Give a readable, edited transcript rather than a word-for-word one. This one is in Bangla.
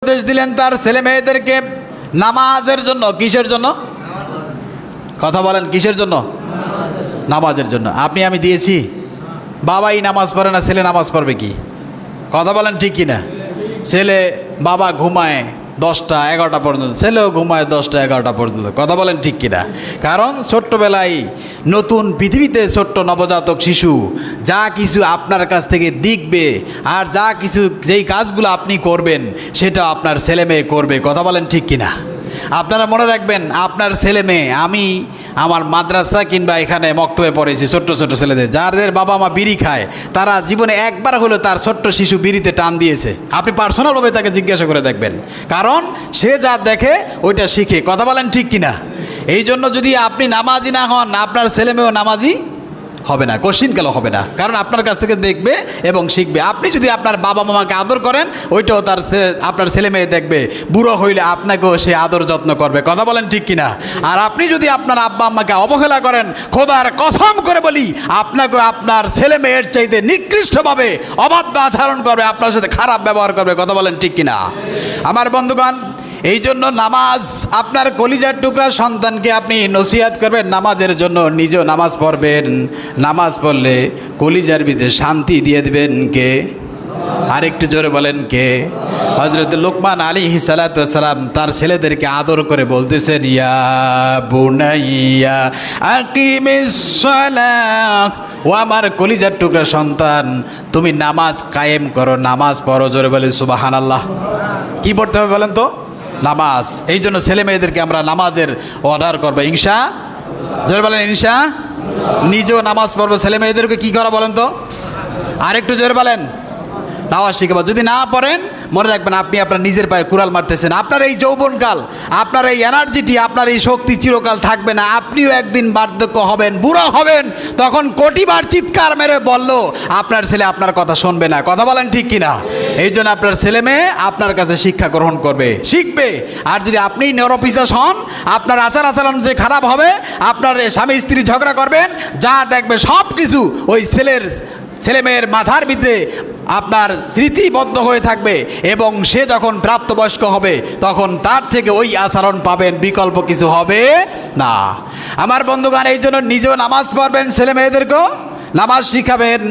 উপদেশ দিলেন তার ছেলে মেয়েদেরকে নামাজের জন্য। কিসের জন্য? কথা বলেন, কিসের জন্য? নামাজের জন্য। আমি দিয়েছি। বাবাই নামাজ পড়ে না, ছেলে নামাজ পড়বে কি? কথা বলেন ঠিক কিনা? ছেলে বাবা ঘুমায় 10টা 11টা পর্যন্ত, ছেলেও ঘুমায় 10টা 11টা পর্যন্ত। কথা বলেন ঠিক কিনা? কারণ ছোট্টবেলায় নতুন পৃথিবীতে ছোট্ট নবজাতক শিশু যা কিছু আপনার কাছ থেকে দেখবে আর যা কিছু যেই কাজগুলো আপনি করবেন সেটা আপনার ছেলে মেয়ে করবে। কথা বলেন ঠিক কিনা? আপনারা মনে রাখবেন, আপনার ছেলে মেয়ে, আমি আমার মাদ্রাসা কিংবা এখানে মক্তবে পড়েছি ছোট্ট ছোট্ট ছেলেদের, যাদের বাবা মা বিড়ি খায়, তারা জীবনে একবার হলো তার ছোট্ট শিশু বিড়িতে টান দিয়েছে। আপনি পার্সোনালভাবে তাকে জিজ্ঞাসা করে দেখবেন, কারণ সে যা দেখে ওইটা শিখে। কথা বলেন ঠিক কিনা? এই জন্য যদি আপনি নামাজি না হন, আপনার ছেলে মেয়েও নামাজি হবে না, কোশ্চিন কেন হবে না? কারণ আপনার কাছ থেকে দেখবে এবং শিখবে। আপনি যদি আপনার বাবা মামাকে আদর করেন, ওইটাও আপনার ছেলে মেয়ে দেখবে। বুড়ো হইলে আপনাকেও সে আদর যত্ন করবে। কথা বলেন ঠিক কিনা? আর আপনি যদি আপনার আব্বা আম্মাকে অবহেলা করেন, খোদার কসম করে বলি, আপনাকেও আপনার ছেলে মেয়ের চাইতে নিকৃষ্টভাবে অবাধ্য আচরণ করবে, আপনার সাথে খারাপ ব্যবহার করবে। কথা বলেন ঠিক কিনা? আমার বন্ধুগণ, এই জন্য নামাজ, আপনার কলিজার টুকরা সন্তানকে আপনি নসিহত করবেন নামাজের জন্য, নিজেও নামাজ পড়বেন। নামাজ পড়লে কলিজার ভিতরে শান্তি দিয়ে দেবেন কে? আরেকটু জোরে বলেন কে? হযরত লোকমান আলাইহিস সালাতু ওয়াস সালাম তার ছেলেদেরকে আদর করে বলতেছেন, ইয়া বুনাইয়া আকিমিস সালাহ, ও আমার কলিজার টুকরা সন্তান, তুমি নামাজ কায়েম করো, নামাজ পড়ো। জোরে বলেন সুবহানাল্লাহ। কি পড়তে হবে বলেন তো? নামাজ। এই জন্য ছেলে মেয়েদেরকে আমরা নামাজের অর্ডার করবো, ইনশা। জোরে বলেন ইনশা। নিজেও নামাজ পড়বো, ছেলে মেয়েদেরকে কি করা বলেন তো? আরেকটু জোরে বলেন। নামাজ শিখাবো। যদি না পড়েন, মনে রাখবেন আপনি আপনার নিজের পায়ে কুড়াল মারতেছেন। আপনার এই যৌবনকাল, আপনার এই এনার্জিটি, আপনার এই শক্তি চিরকাল থাকবে না। আপনিও একদিন বার্ধক্য হবেন, বুড়ো হবেন, তখন কোটিবার চিৎকার মেরে বললো আপনার ছেলে আপনার কথা শুনবে না। কথা বলেন ঠিক কিনা? এই জন্য আপনার ছেলে মেয়ে আপনার কাছে শিক্ষা গ্রহণ করবে, শিখবে। আর যদি আপনি নিরপিসাস হন, আপনার আচার আচরণ যে খারাপ হবে, আপনার স্বামী স্ত্রী ঝগড়া করবেন, যা দেখবে সব কিছু ওই ছেলে মেয়ের মাথার ভিতরে আপনার স্মৃতিবদ্ধ হয়ে থাকবে, এবং সে যখন প্রাপ্তবয়স্ক হবে তখন তার থেকে ওই আচরণ পাবেন, বিকল্প কিছু হবে না। আমার বন্ধুগণ, এই জন্য নিজেও নামাজ পড়বেন, ছেলে মেয়েদেরকেও নামাজ শিখাবেন।